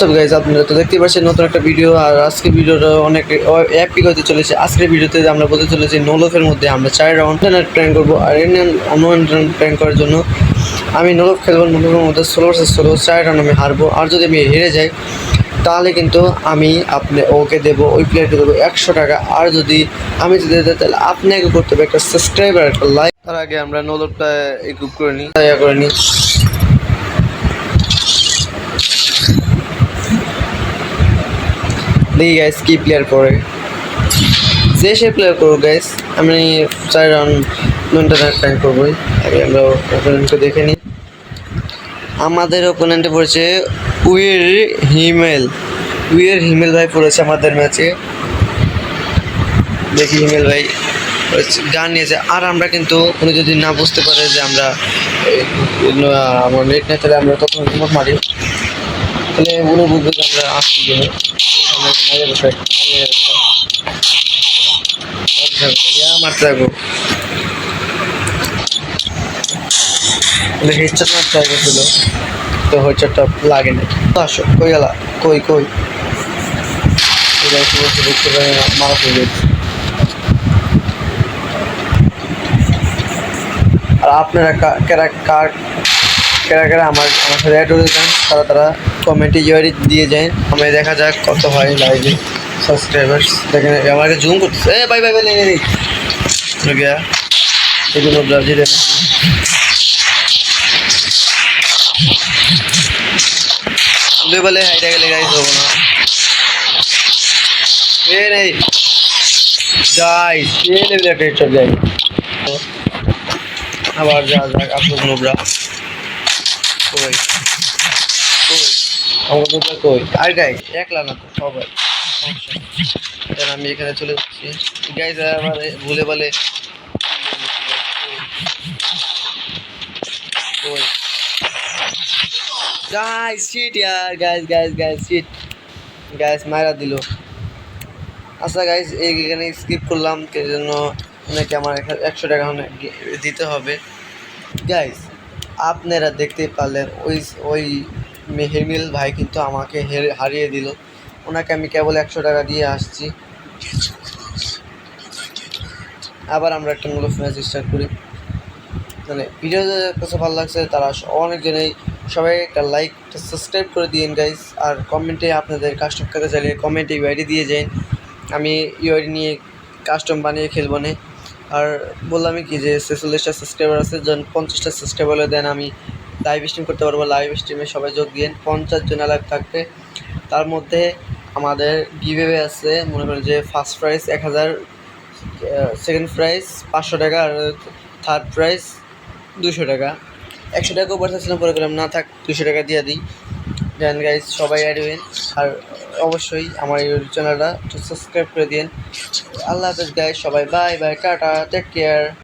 সব গাইজ আপনারা তো দেখতে পাচ্ছেন নতুন একটা ভিডিও। আর আজকে ভিডিওটা অনেক এপিক হতে চলেছে। আজকের ভিডিওতে আমরা বলতে চলেছি নোলফের মধ্যে আমরা 4 রাউন্ড প্র্যাঙ্ক করবো। আর অন্য প্র্যাঙ্ক করার জন্য আমি নোলফ খেলবো। নোলফের মধ্যে 16 4 রাউন্ড আমি হারবো। আর যদি আমি হেরে যাই তাহলে কিন্তু আমি ওকে দেবো, ওই প্লেয়ারকে দেবো 100 টাকা। আর যদি আমি যদি তাহলে আপনাকে করতে হবে একটা সাবস্ক্রাইবার, একটা লাইক। তার আগে আমরা নোলফটা গ্রুপ করে নিই, দেখি গাইস কি প্লেয়ার করে, যে সে প্লেয়ার করুক গাইস। আমি 4 রাউন্ড প্ল্যান করবোই। আগে আমরা ওপোনেন্টকে দেখে নিই। আমাদের ওপোনেন্টে পড়েছে উইর হিমেল ভাই পড়েছে আমাদের ম্যাচে। দেখি হিমেল ভাই গান নিয়েছে। আর আমরা কিন্তু উনি যদি না বুঝতে পারে যে আমরা আমার নেট নেই, তাহলে আমরা তখন রিমোট মারি, তাহলে উনি বুঝবে যে আমরা আসছি গেমে। মারতে থাকবো, হেডশট মারতে ট্রাই করছিল, তো হেডশটটা লাগে না। আসো কই গেলা, কই দেখতে পাই মারা হয়ে গেছে। আর আপনারা কারা আমার সাথে অ্যাড হতে চান তারা কমেন্টে ইউআইডি দিয়ে যায়। আমি দেখা যাক কত হয় লাইভে সাবস্ক্রাইবার্স। দেখেন আমাকে জুম করতেছে। বাই নেই গিয়া এগুলো ব্রাজিলে বলে হাইটা গেলে গাইজ হবো না। নেই গাইজ যাই আবার যা যাক। আপনার নোবরা কই আমার নোবরা কই? আর গাইজ একলা না তো সবাই। আমি এখানে চলে যাচ্ছি গাইজ। আমার ভুলে বলে গাইজ শিট ইয়ার, গাইজ শিট, গাইজ মারা দিল। আচ্ছা গাইজ এইখানে স্কিপ করলাম কে জন্য, নাকি আমার 100 টাকা দিতে হবে। গাইজ আপনারা দেখতেই পারলেন ওই হিমেল ভাই কিন্তু আমাকে হারিয়ে দিল। ওনাকে আমি কেবল 100 টাকা দিয়ে আসছি। আবার আমরা একটা মূল ম্যাচ স্টার্ট করি। মানে ভিডিও কাছে ভালো লাগছে তারা অনেকজনেই সবাই একটা লাইক, একটা সাবস্ক্রাইব করে দিন গাইজ। আর কমেন্টে আপনাদের কাস্টম খেলতে চাইলে কমেন্টে ইউআইডি দিয়ে যান। আমি ইউআইডি নিয়ে কাস্টম বানিয়ে খেলবো না। আর বললামই কি যে 46টা সাবস্ক্রাইবার আছে, যখন 50টা সাবস্ক্রাইবার দেন আমি লাইভ স্ট্রিম করতে পারবো। লাইভ স্ট্রিমে সবাই যোগ দিন, 50 জন লাইভ থাকবে। তার মধ্যে আমাদের গিভঅ্যাওয়ে আছে, মনে করেন যে ফার্স্ট প্রাইজ 1000, সেকেন্ড প্রাইজ 500 টাকা, আর থার্ড প্রাইজ 200 টাকা। 100 টাকাও পাঠাচ্ছিলাম, পরে গেলাম না থাক 200 টাকা দিয়ে দিই। দেন গাইজ সবাই অ্যাড হবেন। আর অবশ্যই আমার এই চ্যানেলটা একটু সাবস্ক্রাইব করে দিন। আল্লাহ হাফেজ গাইজ, সবাই বাই টাটা, টেক কেয়ার।